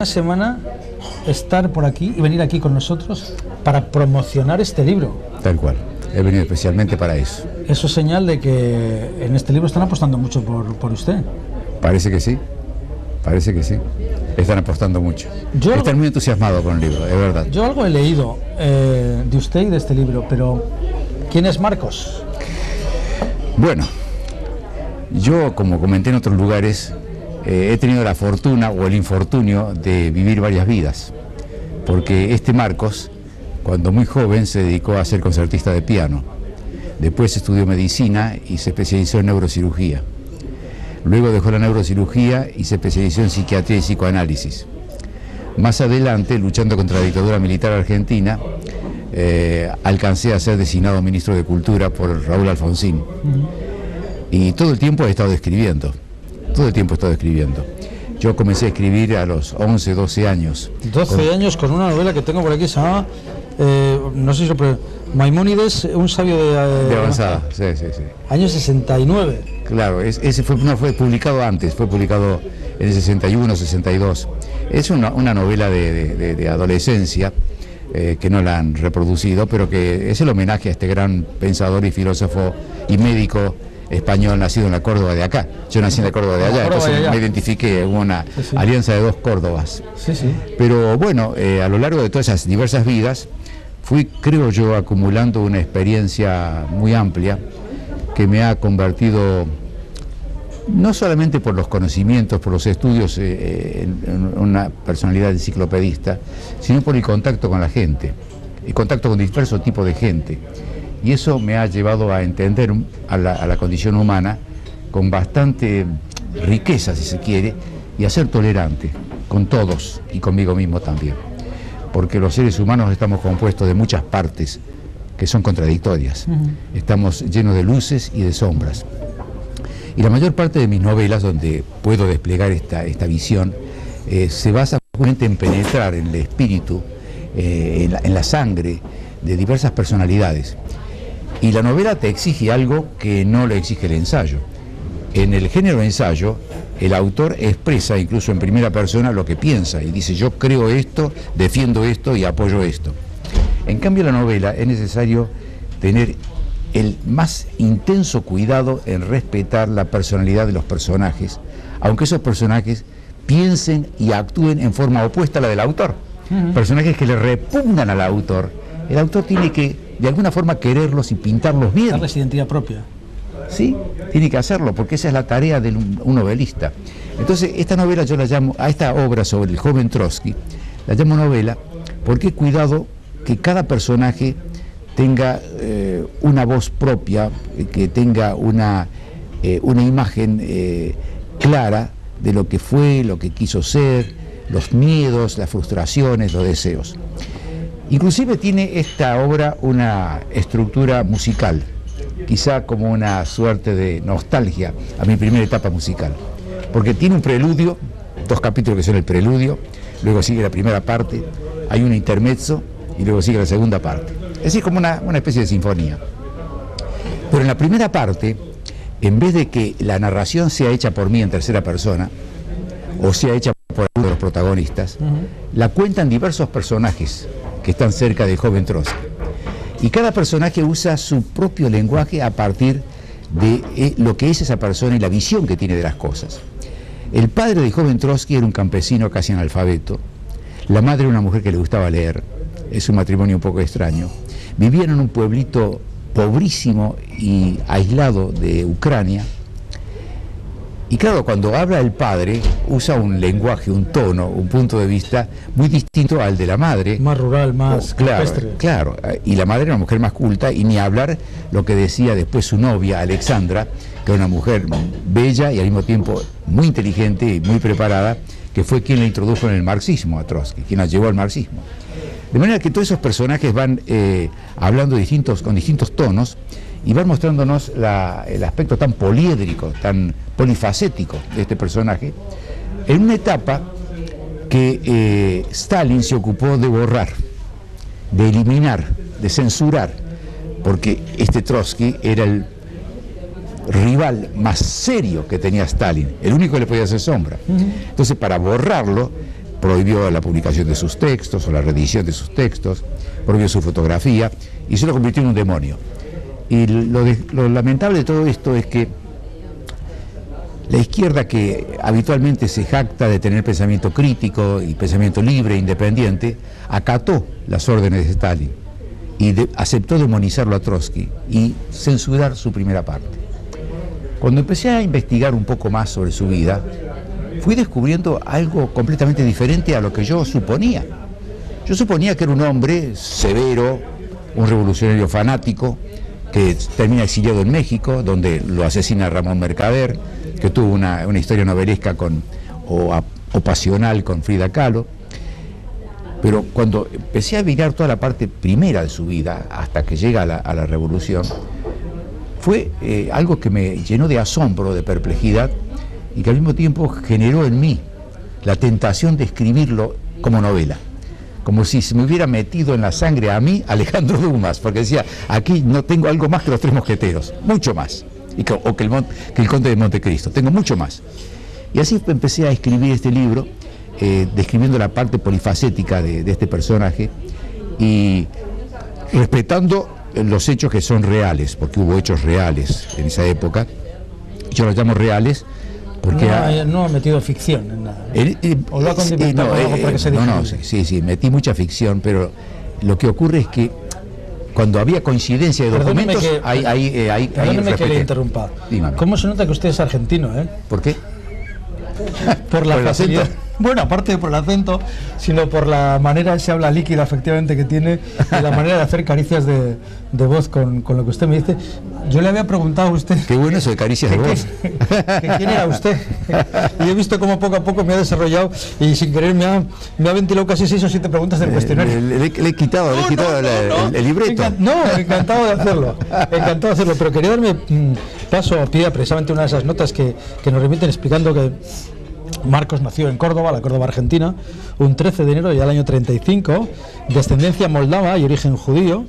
semana estar por aquí y venir aquí con nosotros para promocionar este libro. Tal cual, he venido especialmente para eso. Eso es señal de que en este libro están apostando mucho por usted. Parece que sí, están apostando mucho. Están muy entusiasmados con el libro, es verdad. Yo algo he leído de usted y de este libro, pero ¿quién es Marcos? Bueno, yo, como comenté en otros lugares, he tenido la fortuna o el infortunio de vivir varias vidas, porque este Marcos, cuando muy joven, se dedicó a ser concertista de piano. Después estudió medicina y se especializó en neurocirugía. Luego dejó la neurocirugía y se especializó en psiquiatría y psicoanálisis. Más adelante, luchando contra la dictadura militar argentina, alcancé a ser designado ministro de Cultura por Raúl Alfonsín. Y todo el tiempo he estado escribiendo. Yo comencé a escribir a los 11, 12 años. 12 años con una novela que tengo por aquí, se llama, no sé si Maimónides, un sabio de avanzada, sí. Año 69. Claro, ese fue publicado antes, fue publicado en el 61, 62. Es una novela de adolescencia, que no la han reproducido, pero que es el homenaje a este gran pensador y filósofo y médico español nacido en la Córdoba de acá. Yo nací en la Córdoba de allá, entonces me identifiqué, hubo una alianza de dos Córdobas. Pero bueno, a lo largo de todas esas diversas vidas, fui, creo yo, acumulando una experiencia muy amplia que me ha convertido, no solamente por los conocimientos, por los estudios, en una personalidad enciclopedista, sino por el contacto con la gente, el contacto con diversos tipos de gente. Y eso me ha llevado a entender a la condición humana con bastante riqueza, si se quiere, y a ser tolerante con todos y conmigo mismo también. Porque los seres humanos estamos compuestos de muchas partes que son contradictorias. Estamos llenos de luces y de sombras. Y la mayor parte de mis novelas, donde puedo desplegar esta visión, se basa justamente en penetrar en el espíritu, en la sangre de diversas personalidades. Y la novela te exige algo que no le exige el ensayo. En el género ensayo, el autor expresa incluso en primera persona lo que piensa y dice: yo creo esto, defiendo esto y apoyo esto. En cambio, la novela es necesario tener el más intenso cuidado en respetar la personalidad de los personajes, aunque esos personajes piensen y actúen en forma opuesta a la del autor. Personajes que le repugnan al autor, el autor tiene que de alguna forma quererlos y pintarlos bien. Darles identidad propia. Sí, tiene que hacerlo, porque esa es la tarea de un novelista. Entonces, esta novela yo la llamo, a esta obra sobre el joven Trotsky, la llamo novela porque he cuidado que cada personaje tenga una voz propia, que tenga una imagen clara de lo que fue, lo que quiso ser, los miedos, las frustraciones, los deseos. Inclusive tiene esta obra una estructura musical, quizá como una suerte de nostalgia a mi primera etapa musical, porque tiene un preludio, 2 capítulos que son el preludio, luego sigue la primera parte, hay un intermezzo y luego sigue la segunda parte. Es decir, como una especie de sinfonía. Pero en la primera parte, en vez de que la narración sea hecha por mí en tercera persona, o sea hecha por alguno de los protagonistas, la cuentan diversos personajes que están cerca del joven Trotsky. Y cada personaje usa su propio lenguaje a partir de lo que es esa persona y la visión que tiene de las cosas. El padre del joven Trotsky era un campesino casi analfabeto. La madre era una mujer que le gustaba leer. Es un matrimonio un poco extraño. Vivían en un pueblito pobrísimo y aislado de Ucrania. Y claro, cuando habla el padre, usa un lenguaje, un tono, un punto de vista muy distinto al de la madre. Más rural, más campestre. Claro, y la madre era una mujer más culta, y ni hablar lo que decía después su novia, Alexandra, que era una mujer bella y al mismo tiempo muy inteligente y muy preparada, que fue quien le introdujo en el marxismo a Trotsky, quien la llevó al marxismo. De manera que todos esos personajes van hablando con distintos tonos, y van mostrándonos el aspecto tan poliédrico, tan polifacético de este personaje, en una etapa que Stalin se ocupó de borrar, de eliminar, de censurar, porque este Trotsky era el rival más serio que tenía Stalin, el único que le podía hacer sombra. Entonces, para borrarlo, prohibió la publicación de sus textos o la reedición de sus textos, prohibió su fotografía y se lo convirtió en un demonio. Y lo lamentable de todo esto es que la izquierda, que habitualmente se jacta de tener pensamiento crítico y pensamiento libre e independiente, acató las órdenes de Stalin y aceptó demonizarlo a Trotsky y censurar su primera parte. Cuando empecé a investigar un poco más sobre su vida, fui descubriendo algo completamente diferente a lo que yo suponía. Yo suponía que era un hombre severo, un revolucionario fanático, que termina exiliado en México, donde lo asesina Ramón Mercader, que tuvo una historia novelesca o pasional con Frida Kahlo. Pero cuando empecé a mirar toda la parte primera de su vida, hasta que llega a la revolución, fue algo que me llenó de asombro, de perplejidad, y que al mismo tiempo generó en mí la tentación de escribirlo como novela. Como si se me hubiera metido en la sangre a mí Alejandro Dumas, porque decía, aquí no tengo algo más que los Tres Mosqueteros, mucho más, o que el Conde de Montecristo, tengo mucho más. Y así empecé a escribir este libro, describiendo la parte polifacética de este personaje y respetando los hechos que son reales, porque hubo hechos reales en esa época. Yo los llamo reales porque no ha metido ficción en nada. ¿O lo ha condimentado para que se diga? Sí, metí mucha ficción, pero lo que ocurre es que cuando había coincidencia de documentos, perdóneme que le interrumpa. Dígame. ¿Cómo se nota que usted es argentino, eh? ¿Por qué? Por la facilidad. Bueno, aparte por el acento, sino por la manera, se habla líquida efectivamente que tiene, y la manera de hacer caricias de voz con lo que usted me dice. Yo le había preguntado a usted... Qué bueno eso de caricias de voz. Que quién era usted. Y he visto cómo poco a poco me ha desarrollado y sin querer me ha ventilado casi 6 o 7 preguntas del cuestionario. Le he quitado el libreto. Encantado de hacerlo. Encantado de hacerlo, pero quería darme paso a pie a precisamente una de esas notas que nos remiten explicando que Marcos nació en Córdoba, la Córdoba argentina, un 13 de enero del año 35, descendencia moldava y origen judío.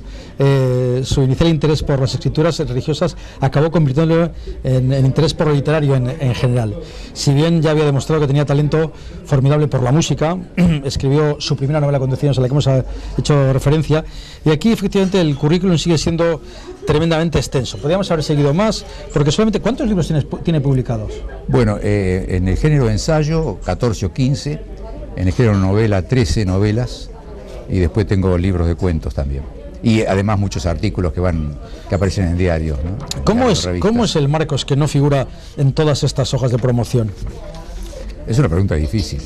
Su inicial interés por las escrituras religiosas acabó convirtiéndolo en interés por lo literario en general. Si bien ya había demostrado que tenía talento formidable por la música, escribió su primera novela Condiciones, a la que hemos hecho referencia, y aquí efectivamente el currículum sigue siendo tremendamente extenso. Podríamos haber seguido más, porque solamente ¿cuántos libros tiene publicados? Bueno, en el género ensayo 14 o 15, en el género novela 13 novelas, y después tengo libros de cuentos también. Y además muchos artículos que aparecen en diarios, ¿no? ¿Cómo es el Marcos que no figura en todas estas hojas de promoción? Es una pregunta difícil.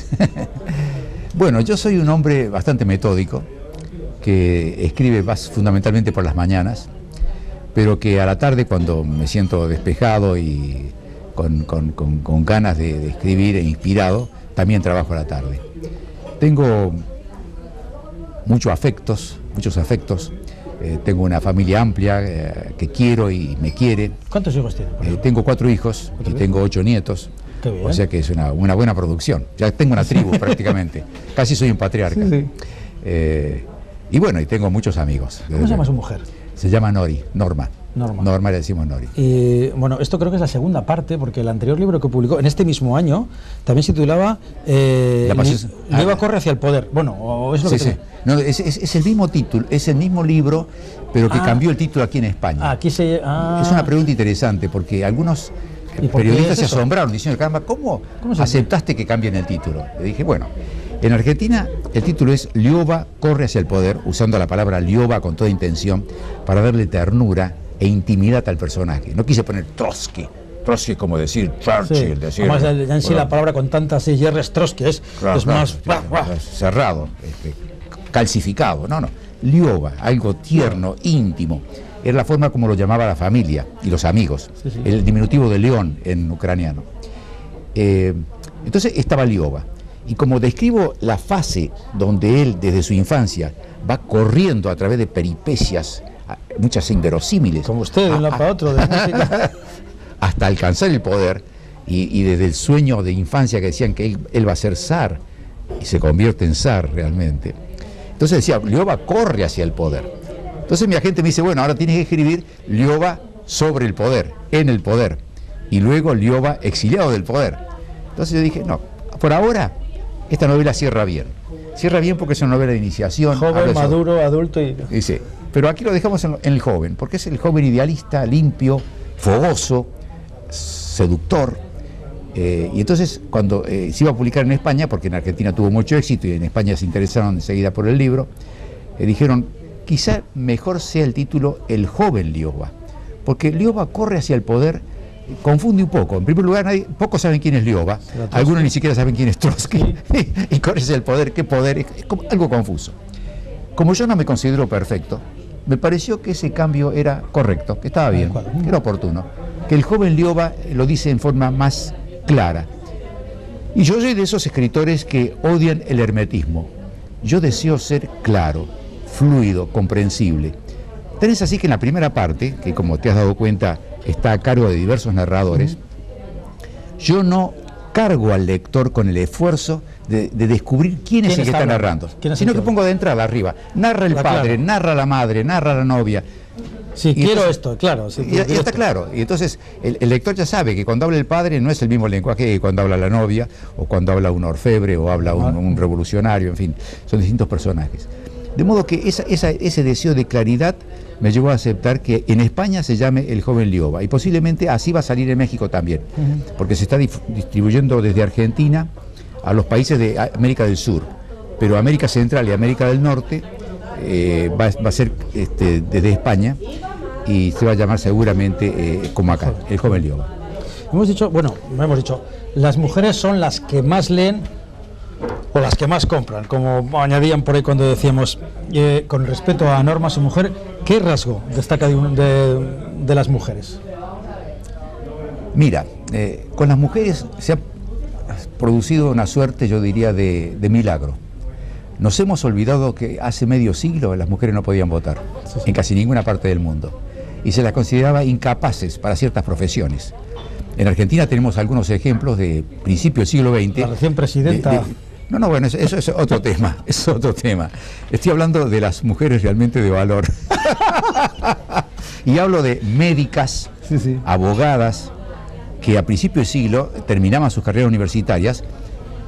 Bueno, yo soy un hombre bastante metódico, que escribe fundamentalmente por las mañanas, pero que a la tarde, cuando me siento despejado y con ganas de escribir e inspirado, también trabajo a la tarde. Tengo muchos afectos, tengo una familia amplia que quiero y me quiere. ¿Cuántos hijos tiene? Tengo 4 hijos y tengo 8 nietos. Qué bien. O sea que es una buena producción. Ya tengo una tribu prácticamente. Casi soy un patriarca. Sí. Y bueno, y tengo muchos amigos. ¿Cómo se llama su mujer? Se llama Norma. Norma le decimos Nori. Y bueno, esto creo que es la segunda parte, porque el anterior libro que publicó en este mismo año también se titulaba Liova corre hacia el poder. Bueno, o es lo que No, es el mismo título, es el mismo libro, pero que cambió el título aquí en España. Es una pregunta interesante, porque algunos periodistas se asombraron diciendo, caramba, ¿cómo aceptaste que cambien el título? Le dije, bueno, en Argentina el título es Liova corre hacia el poder, usando la palabra Liova con toda intención para darle ternura e intimidad al personaje. No quise poner Trotsky. Trotsky es como decir Churchill. Sí. Además, ya en sí la palabra con tantas R's, Trotsky es más cerrado, calcificado. No. Liova, algo tierno, íntimo. Era la forma como lo llamaba la familia y los amigos. Sí. El diminutivo de león en ucraniano. Entonces estaba Liova. Y como describo la fase donde él, desde su infancia, va corriendo a través de peripecias, muchas inverosímiles. Como usted, de un lado para otro, de música. Hasta alcanzar el poder, y desde el sueño de infancia que decían que él va a ser zar, y se convierte en zar realmente. Entonces decía, Liova corre hacia el poder. Entonces mi agente me dice, bueno, ahora tienes que escribir Liova sobre el poder, en el poder, y luego Liova exiliado del poder. Entonces yo dije, no, por ahora esta novela cierra bien. Cierra bien porque es una novela de iniciación. Joven, maduro, adulto y... Sí, pero aquí lo dejamos en el joven, porque es el joven idealista, limpio, fogoso, seductor. Y entonces, cuando se iba a publicar en España, porque en Argentina tuvo mucho éxito y en España se interesaron enseguida por el libro, dijeron, quizá mejor sea el título El joven Lioba, porque Lioba corre hacia el poder, confunde un poco. En primer lugar, pocos saben quién es Lioba, algunos ni siquiera saben quién es Trotsky, y corre hacia el poder, ¿qué poder? Es como algo confuso. Como yo no me considero perfecto, me pareció que ese cambio era correcto, que estaba bien, que era oportuno, que el joven Lioba lo dice en forma más clara. Y yo soy de esos escritores que odian el hermetismo. Yo deseo ser claro, fluido, comprensible. Tal es así que en la primera parte, que como te has dado cuenta está a cargo de diversos narradores, yo cargo al lector con el esfuerzo de descubrir quién es el que está narrando, sino que pongo de entrada arriba, narra el padre, narra la madre, narra la novia. Sí, quiero esto, claro. Sí, y está claro. Y entonces el lector ya sabe que cuando habla el padre no es el mismo lenguaje que cuando habla la novia, o cuando habla un orfebre, o habla un revolucionario, en fin, son distintos personajes. De modo que ese deseo de claridad me llevó a aceptar que en España se llame El joven Lioba, y posiblemente así va a salir en México también, porque se está distribuyendo desde Argentina a los países de América del Sur, pero América Central y América del Norte va a ser desde España, y se va a llamar seguramente como acá, El joven Lioba. Hemos dicho, las mujeres son las que más leen o las que más compran, como añadían por ahí cuando decíamos, con respecto a Norma, su mujer, ¿qué rasgo destaca de las mujeres? Mira, con las mujeres se ha producido una suerte, yo diría, de milagro. Nos hemos olvidado que hace medio siglo las mujeres no podían votar en casi ninguna parte del mundo, y se las consideraba incapaces para ciertas profesiones. En Argentina tenemos algunos ejemplos de principio del siglo XX. La recién presidenta... Bueno, eso es otro tema, es otro tema. Estoy hablando de las mujeres realmente de valor. Y hablo de médicas, abogadas, que a principio del siglo terminaban sus carreras universitarias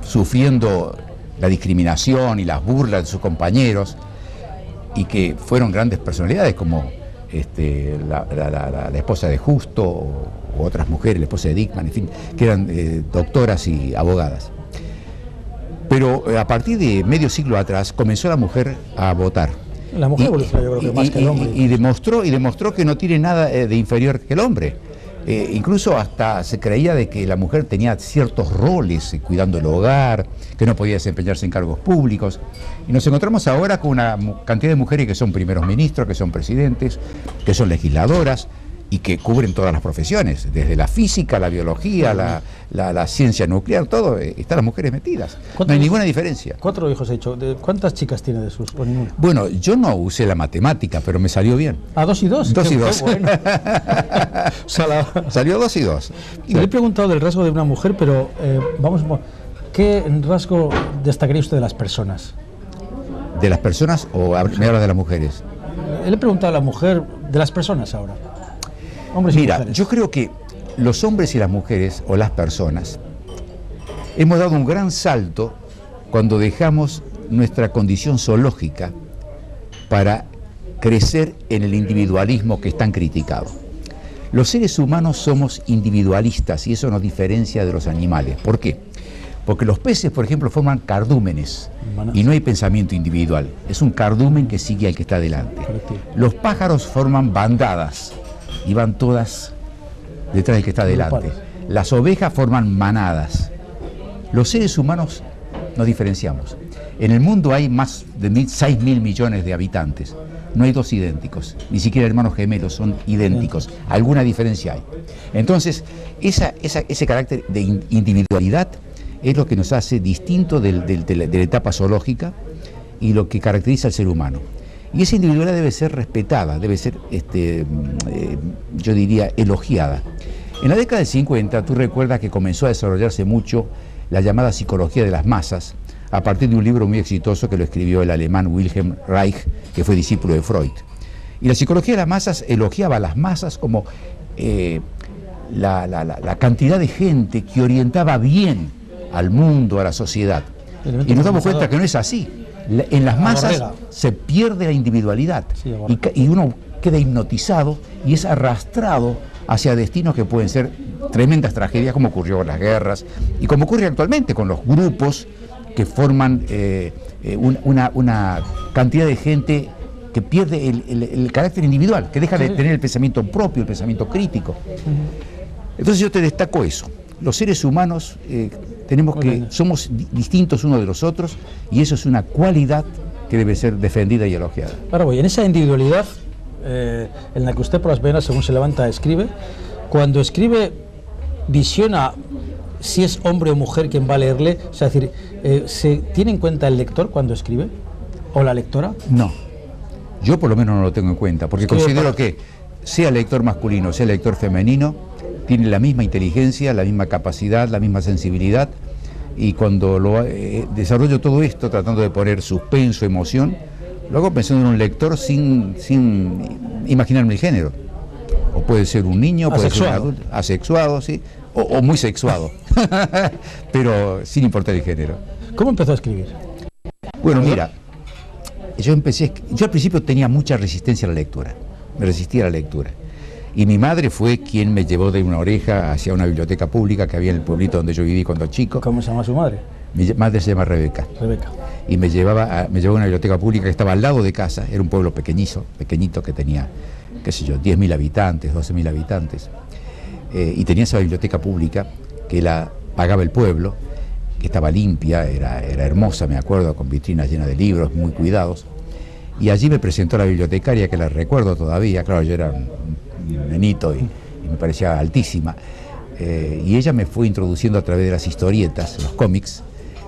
sufriendo la discriminación y las burlas de sus compañeros, y que fueron grandes personalidades como la esposa de Justo, o otras mujeres, la esposa de Dickman, en fin, que eran doctoras y abogadas. Pero a partir de medio siglo atrás comenzó la mujer a votar. La mujer evolucionó, yo creo que más que el hombre. Y demostró que no tiene nada de inferior que el hombre. Incluso hasta se creía de que la mujer tenía ciertos roles, cuidando el hogar, que no podía desempeñarse en cargos públicos. Y nos encontramos ahora con una cantidad de mujeres que son primeros ministros, que son presidentes, que son legisladoras, y que cubren todas las profesiones, desde la física, la biología, la ciencia nuclear, todo, están las mujeres metidas. No hay ninguna diferencia. 4 hijos he hecho. ¿Cuántas chicas tiene de sus? ¿O ninguna? Bueno, yo no usé la matemática, pero me salió bien. ¿Ah, 2 y 2? 2 y 2. Bueno. Salió 2 y 2. Y le he preguntado del rasgo de una mujer, pero ¿qué rasgo destacaría usted de las personas? ¿De las personas o me habla de las mujeres? Le he preguntado a la mujer de las personas ahora. Hombres y mujeres. Yo creo que los hombres y las mujeres, o las personas, hemos dado un gran salto cuando dejamos nuestra condición zoológica para crecer en el individualismo que es tan criticado. Los seres humanos somos individualistas, y eso nos diferencia de los animales. ¿Por qué? Porque los peces, por ejemplo, forman cardúmenes, y no hay pensamiento individual. Es un cardumen que sigue al que está delante. Los pájaros forman bandadas, y van todas detrás del que está delante. Las ovejas forman manadas. Los seres humanos nos diferenciamos. En el mundo hay más de 6.000 millones de habitantes. No hay dos idénticos, ni siquiera hermanos gemelos son idénticos. Alguna diferencia hay. Entonces, ese carácter de individualidad es lo que nos hace distinto de la etapa zoológica, y lo que caracteriza al ser humano. Y esa individualidad debe ser respetada, debe ser, yo diría, elogiada. En la década del 50, tú recuerdas que comenzó a desarrollarse mucho la llamada psicología de las masas, a partir de un libro muy exitoso que lo escribió el alemán Wilhelm Reich, que fue discípulo de Freud. Y la psicología de las masas elogiaba a las masas como la cantidad de gente que orientaba bien al mundo, a la sociedad. Y nos damos cuenta que no es así. En las masas se pierde la individualidad, sí, y uno queda hipnotizado y es arrastrado hacia destinos que pueden ser tremendas tragedias, como ocurrió con las guerras y como ocurre actualmente con los grupos que forman una cantidad de gente que pierde el carácter individual, que deja de tener el pensamiento propio, el pensamiento crítico. Entonces yo te destaco eso. Los seres humanos somos distintos unos de los otros, y eso es una cualidad que debe ser defendida y elogiada. Ahora voy, en esa individualidad en la que usted por las venas, según se levanta, escribe, cuando escribe, visiona si es hombre o mujer quien va a leerle, o sea, es decir, ¿se tiene en cuenta el lector cuando escribe? ¿O la lectora? No, yo por lo menos no lo tengo en cuenta, porque considero que sea lector masculino, sea lector femenino, tiene la misma inteligencia, la misma capacidad, la misma sensibilidad, y cuando desarrollo todo esto tratando de poner suspenso, emoción, lo hago pensando en un lector sin imaginarme el género. O puede ser un niño, puede ser un adulto, asexuado, sí, o muy sexuado, pero sin importar el género. ¿Cómo empezó a escribir? Bueno, mira, yo al principio tenía mucha resistencia a la lectura, me resistía a la lectura. Y mi madre fue quien me llevó de una oreja hacia una biblioteca pública que había en el pueblito donde yo viví cuando chico. ¿Cómo se llama su madre? Mi madre se llama Rebeca. Rebeca. Y me llevó a una biblioteca pública que estaba al lado de casa. Era un pueblo pequeñito que tenía, qué sé yo, 10.000 habitantes, 12.000 habitantes. Y tenía esa biblioteca pública que la pagaba el pueblo, que estaba limpia, era hermosa, me acuerdo, con vitrinas llenas de libros, muy cuidados. Y allí me presentó la bibliotecaria, que la recuerdo todavía. Claro, yo era un nenito y me parecía altísima. Y ella me fue introduciendo a través de las historietas, los cómics,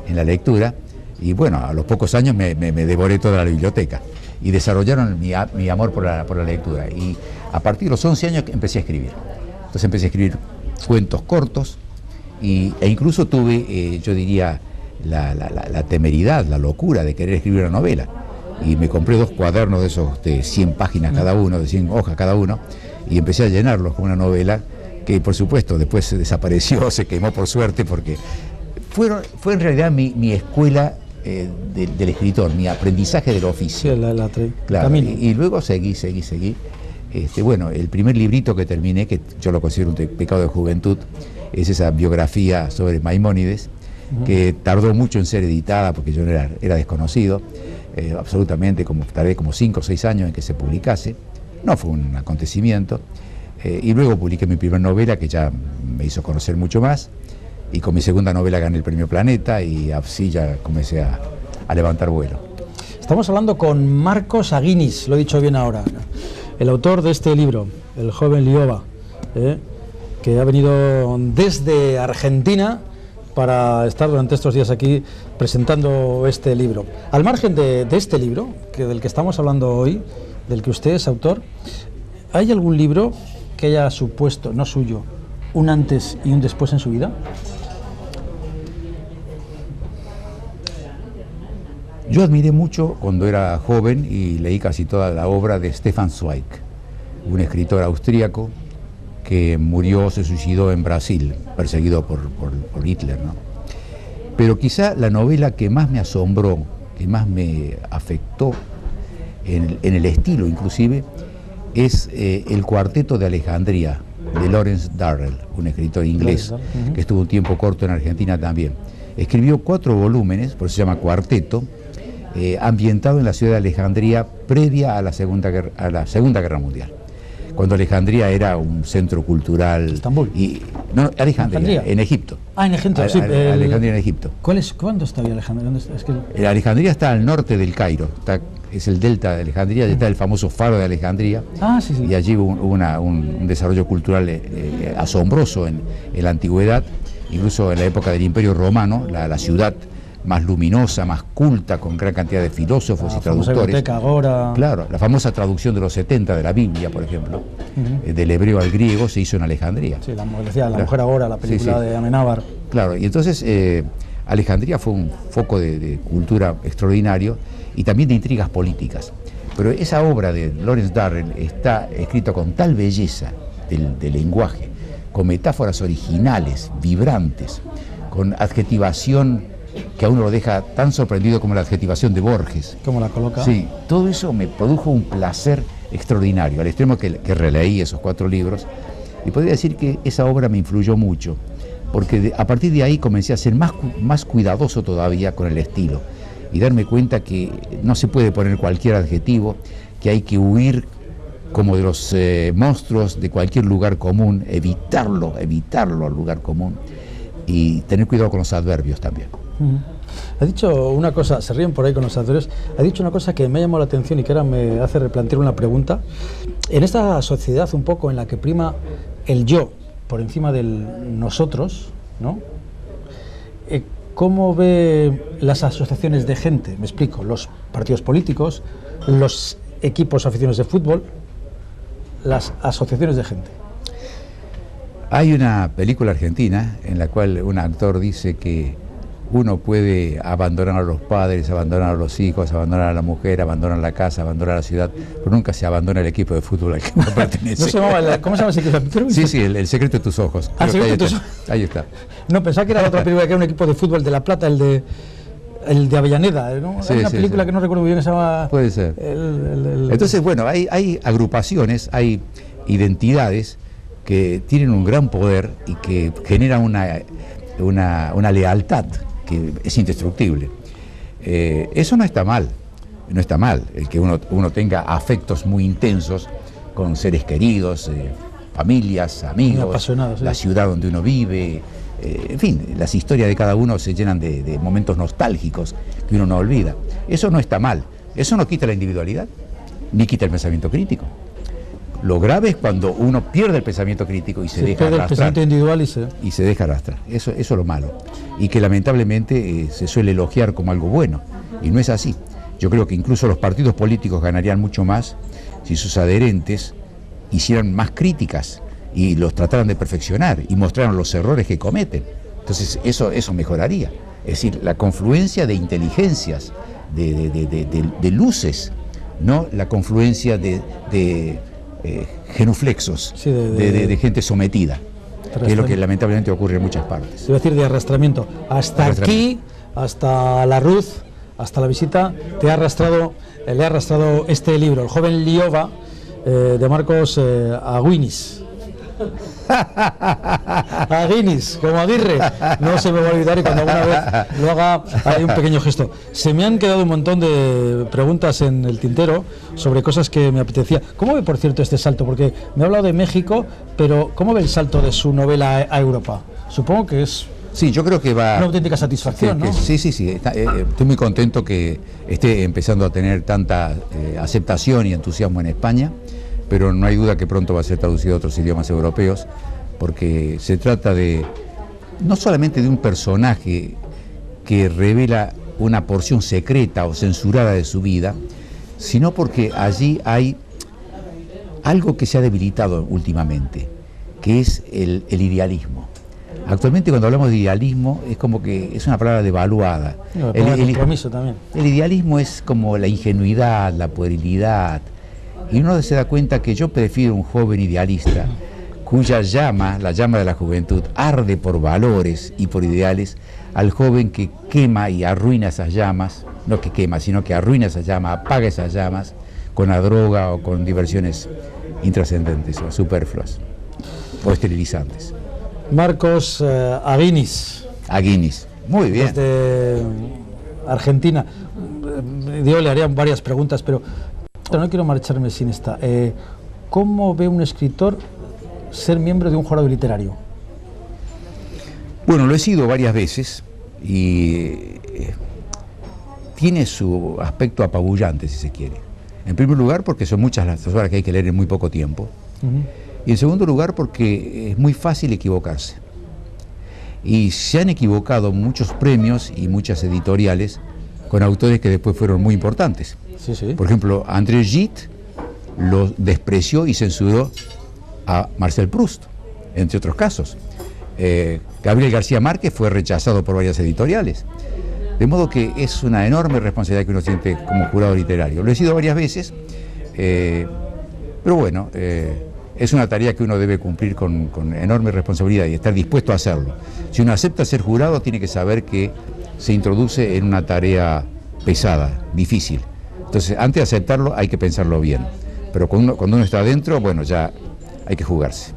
en la lectura, y bueno, a los pocos años me devoré toda la biblioteca y desarrollaron mi amor por la lectura, y a partir de los 11 años empecé a escribir. Entonces empecé a escribir cuentos cortos e incluso tuve, yo diría, la temeridad, la locura de querer escribir una novela, y me compré 2 cuadernos de esos de 100 páginas cada uno, de 100 hojas cada uno, y empecé a llenarlos con una novela que por supuesto después se desapareció, se quemó por suerte, porque fue en realidad mi escuela del escritor, mi aprendizaje del oficio. Sí, claro, y luego seguí. Bueno, el primer librito que terminé, que yo lo considero un pecado de juventud, es esa biografía sobre Maimónides, que tardó mucho en ser editada porque yo era desconocido, absolutamente, tardé como 5 o 6 años en que se publicase. No fue un acontecimiento. Y luego publiqué mi primera novela, que ya me hizo conocer mucho más, y con mi segunda novela gané el premio Planeta, y así ya comencé a levantar vuelo. Estamos hablando con Marcos Aguinis, lo he dicho bien ahora, el autor de este libro, El joven Lioba, que ha venido desde Argentina para estar durante estos días aquí presentando este libro. Al margen de este libro, del que estamos hablando hoy, del que usted es autor, ¿hay algún libro que haya supuesto, no suyo, un antes y un después en su vida? Yo admiré mucho cuando era joven y leí casi toda la obra de Stefan Zweig, un escritor austríaco que se suicidó en Brasil, perseguido por Hitler, ¿no? Pero quizá la novela que más me asombró, que más me afectó en el estilo inclusive, es El cuarteto de Alejandría, de Lawrence Durrell, un escritor inglés que estuvo un tiempo corto en Argentina también. Escribió 4 volúmenes, por eso se llama Cuarteto, ambientado en la ciudad de Alejandría previa a la Segunda Guerra Mundial, cuando Alejandría era un centro cultural. ¿Estambul? No, Alejandría, en Egipto. Ah, en Egipto, sí. Alejandría en Egipto. ¿Cuándo está Alejandría? Alejandría está al norte del Cairo, es el delta de Alejandría, está el famoso faro de Alejandría. Ah, sí. Y allí hubo un desarrollo cultural asombroso en la antigüedad, incluso en la época del Imperio Romano, la ciudad más luminosa, más culta, con gran cantidad de filósofos y traductores. Claro, la famosa traducción de los 70 de la Biblia, por ejemplo, del hebreo al griego, se hizo en Alejandría. Sí, la Mujer Agora, la película de Amenábar. Claro, y entonces Alejandría fue un foco de cultura extraordinario y también de intrigas políticas. Pero esa obra de Lawrence Durrell está escrita con tal belleza del lenguaje, con metáforas originales, vibrantes, con adjetivación que a uno lo deja tan sorprendido como la adjetivación de Borges. ¿Cómo la coloca? Sí, todo eso me produjo un placer extraordinario, al extremo que releí esos 4 libros, y podría decir que esa obra me influyó mucho, porque a partir de ahí comencé a ser más cuidadoso todavía con el estilo, y darme cuenta que no se puede poner cualquier adjetivo, que hay que huir como de los monstruos de cualquier lugar común, evitarlo al lugar común, y tener cuidado con los adverbios también. Ha dicho una cosa, se ríen por ahí con los adverbios, ha dicho una cosa que me ha llamado la atención y que ahora me hace replantear una pregunta. En esta sociedad un poco en la que prima el yo por encima del nosotros, ¿no? ¿Cómo ve las asociaciones de gente? Me explico, los partidos políticos, los equipos, aficiones de fútbol, las asociaciones de gente. Hay una película argentina en la cual un actor dice que uno puede abandonar a los padres, abandonar a los hijos, abandonar a la mujer, abandonar la casa, abandonar la ciudad, pero nunca se abandona el equipo de fútbol al que uno pertenece. ¿No se llamaba ¿Cómo se llama ese equipo? Sí, el secreto de tus ojos. Ah, secreto de tus ojos. Ahí está. No, pensaba que era otra película, que era un equipo de fútbol de La Plata, el de Avellaneda, ¿no? Sí, hay una película que no recuerdo muy bien que se llama... Puede ser. Entonces, bueno, hay agrupaciones, hay identidades que tienen un gran poder y que generan una lealtad que es indestructible. Eso no está mal, el que uno tenga afectos muy intensos con seres queridos, familias, amigos, la ciudad donde uno vive, en fin, las historias de cada uno se llenan de momentos nostálgicos que uno no olvida. Eso no está mal, eso no quita la individualidad, ni quita el pensamiento crítico. Lo grave es cuando uno pierde el pensamiento crítico y se deja arrastrar. El pensamiento individual y se deja arrastrar. Eso es lo malo. Y que lamentablemente se suele elogiar como algo bueno. Y no es así. Yo creo que incluso los partidos políticos ganarían mucho más si sus adherentes hicieran más críticas y los trataran de perfeccionar y mostraran los errores que cometen. Entonces eso mejoraría. Es decir, la confluencia de inteligencias, de luces, no la confluencia de genuflexos, sí, de gente sometida, que es lo que lamentablemente ocurre en muchas partes. Iba a decir de arrastramiento. Hasta aquí, hasta la Ruz, hasta la visita, le ha arrastrado este libro, El joven Liova, de Marcos Aguinis. Aguinis, como Aguirre, no se me va a olvidar, y cuando alguna vez lo haga hay un pequeño gesto. Se me han quedado un montón de preguntas en el tintero sobre cosas que me apetecía. ¿Cómo ve, por cierto, este salto? Porque me ha hablado de México, pero ¿cómo ve el salto de su novela a Europa? Supongo que es... Sí, yo creo que va... Una auténtica satisfacción, ¿no? Sí. Estoy muy contento que esté empezando a tener tanta aceptación y entusiasmo en España, pero no hay duda que pronto va a ser traducido a otros idiomas europeos, porque se trata no solamente de un personaje que revela una porción secreta o censurada de su vida, sino porque allí hay algo que se ha debilitado últimamente, que es el idealismo. Actualmente, cuando hablamos de idealismo, es como que es una palabra devaluada. El compromiso también. El idealismo es como la ingenuidad, la puerilidad, y uno se da cuenta que yo prefiero un joven idealista cuya llama, la llama de la juventud, arde por valores y por ideales, al joven que quema y arruina esas llamas, no que quema, sino que arruina esas llamas, apaga esas llamas con la droga o con diversiones intrascendentes o superfluas o esterilizantes. Marcos Aguinis. Aguinis, muy bien. Desde Argentina. Yo le haría varias preguntas, pero no quiero marcharme sin esta. ¿Cómo ve un escritor ser miembro de un jurado literario? Bueno, lo he sido varias veces y tiene su aspecto apabullante, si se quiere. En primer lugar, porque son muchas las obras que hay que leer en muy poco tiempo. Y en segundo lugar, porque es muy fácil equivocarse. Y se han equivocado muchos premios y muchas editoriales con autores que después fueron muy importantes. Sí. Por ejemplo, André Gide lo despreció y censuró a Marcel Proust, entre otros casos. Gabriel García Márquez fue rechazado por varias editoriales. De modo que es una enorme responsabilidad que uno siente como jurado literario. Lo he sido varias veces, pero bueno, es una tarea que uno debe cumplir con enorme responsabilidad y estar dispuesto a hacerlo. Si uno acepta ser jurado, tiene que saber que se introduce en una tarea pesada, difícil. Entonces, antes de aceptarlo hay que pensarlo bien. Pero cuando uno está adentro, bueno, ya hay que jugarse.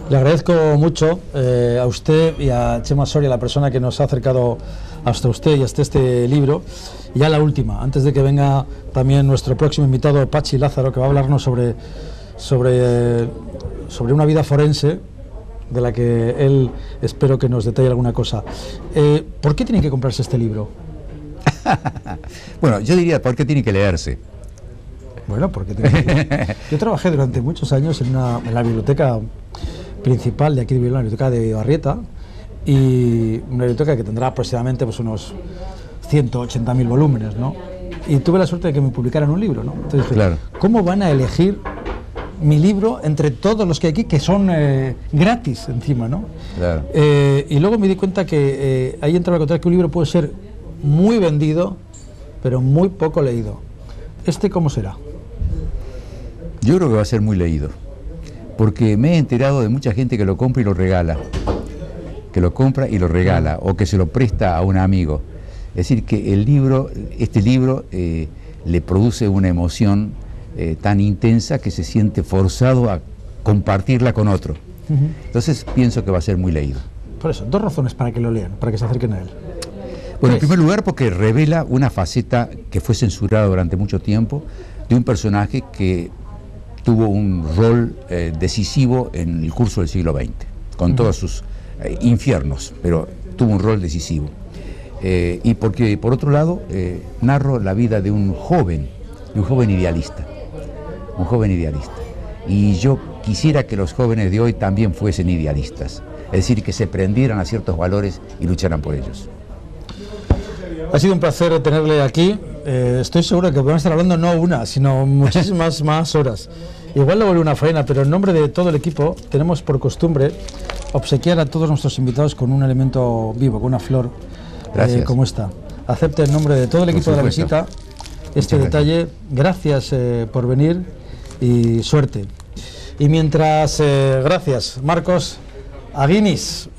Le agradezco mucho a usted y a Chema Soria, la persona que nos ha acercado hasta usted y hasta este libro. Y ya la última, antes de que venga también nuestro próximo invitado, Pachi Lázaro, que va a hablarnos sobre una vida forense, de la que él espero que nos detalle alguna cosa. ¿Por qué tienen que comprarse este libro? Bueno, yo diría, ¿por qué tiene que leerse? Bueno, porque yo trabajé durante muchos años en la biblioteca principal de aquí de Bilbao, la biblioteca de Barrieta, y una biblioteca que tendrá aproximadamente pues, unos 180.000 volúmenes, ¿no? Y tuve la suerte de que me publicaran un libro, ¿no? Entonces dije, claro, ¿cómo van a elegir mi libro entre todos los que hay aquí, que son gratis encima, ¿no? Claro. Y luego me di cuenta que ahí entraba a contar que un libro puede ser muy vendido, pero muy poco leído. ¿Cómo será? Yo creo que va a ser muy leído, porque me he enterado de mucha gente que lo compra y lo regala, o que se lo presta a un amigo. Es decir, que este libro le produce una emoción tan intensa que se siente forzado a compartirla con otro. Entonces pienso que va a ser muy leído. Por eso, 2 razones para que lo lean, para que se acerquen a él. Bueno, en primer lugar porque revela una faceta que fue censurada durante mucho tiempo de un personaje que tuvo un rol decisivo en el curso del siglo XX, con todos sus infiernos, pero tuvo un rol decisivo. Y porque, por otro lado, narro la vida de un joven idealista. Y yo quisiera que los jóvenes de hoy también fuesen idealistas, es decir, que se prendieran a ciertos valores y lucharan por ellos. Ha sido un placer tenerle aquí. Estoy seguro que podemos estar hablando no una, sino muchísimas más horas. Igual le vuelve una faena, pero en nombre de todo el equipo tenemos por costumbre obsequiar a todos nuestros invitados con un elemento vivo, con una flor como esta. Acepte en nombre de todo el equipo de la visita este detalle. Gracias por venir y suerte. Y mientras, gracias Marcos Aguinis,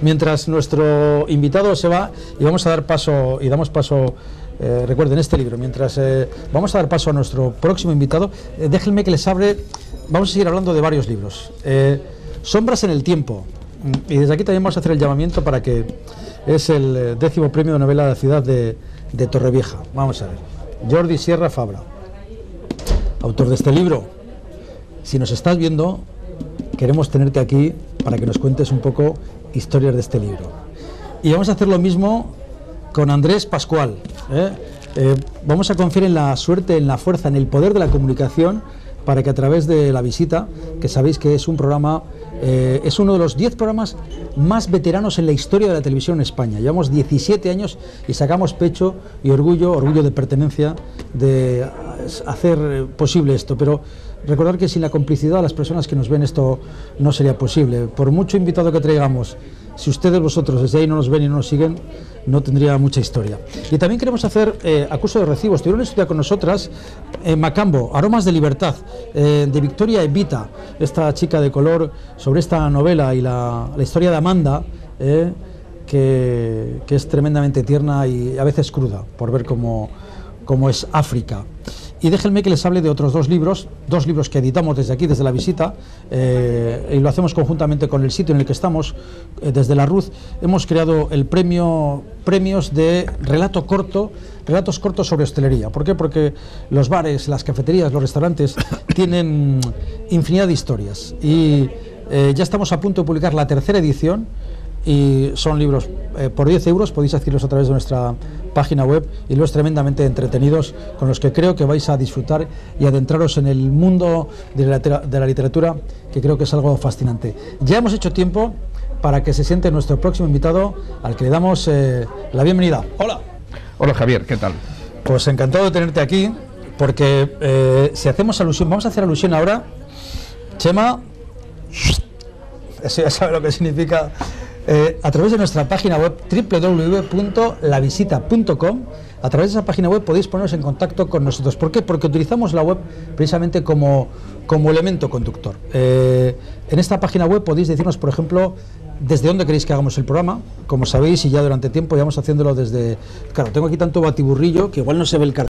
mientras nuestro invitado se va y vamos a dar paso, y damos paso, recuerden este libro, mientras vamos a dar paso a nuestro próximo invitado, déjenme que les hable, vamos a seguir hablando de varios libros. Sombras en el tiempo, y desde aquí también vamos a hacer el llamamiento para que es el 10º premio de novela de la ciudad de Torrevieja. Vamos a ver, Jordi Sierra Fabra, autor de este libro. Si nos estás viendo, queremos tenerte aquí para que nos cuentes un poco historias de este libro. Y vamos a hacer lo mismo con Andrés Pascual. Vamos a confiar en la suerte, en la fuerza, en el poder de la comunicación, para que a través de La Visita, que sabéis que es un programa, es uno de los 10 programas más veteranos en la historia de la televisión en España. Llevamos 17 años y sacamos pecho y orgullo de pertenencia de hacer posible esto, pero recordar que sin la complicidad de las personas que nos ven esto no sería posible. Por mucho invitado que traigamos, si ustedes vosotros desde ahí no nos ven y no nos siguen, no tendría mucha historia. Y también queremos hacer acuso de recibo. Estuvieron en estudio con nosotras Macambo, Aromas de Libertad, de Victoria Evita, esta chica de color, sobre esta novela y la historia de Amanda, que es tremendamente tierna y a veces cruda, por ver cómo es África. Y déjenme que les hable de otros dos libros que editamos desde aquí, desde La Visita, y lo hacemos conjuntamente con el sitio en el que estamos, desde la RUZ. Hemos creado el premios de relatos cortos sobre hostelería. ¿Por qué? Porque los bares, las cafeterías, los restaurantes tienen infinidad de historias. Y ya estamos a punto de publicar la 3ª edición, y son libros por 10 euros, podéis adquirirlos a través de nuestra página web, y libros tremendamente entretenidos con los que creo que vais a disfrutar y adentraros en el mundo de la literatura, que creo que es algo fascinante. Ya hemos hecho tiempo para que se siente nuestro próximo invitado, al que le damos la bienvenida. Hola. Hola Javier, ¿qué tal? Pues encantado de tenerte aquí, porque si hacemos alusión, vamos a hacer alusión ahora, Chema, eso ya sabe lo que significa. A través de nuestra página web www.lavisita.com a través de esa página web podéis poneros en contacto con nosotros. ¿Por qué? Porque utilizamos la web precisamente como elemento conductor. En esta página web podéis decirnos, por ejemplo, desde dónde queréis que hagamos el programa. Como sabéis, y ya durante tiempo llevamos haciéndolo desde... Claro, tengo aquí tanto batiburrillo que igual no se ve el cartel.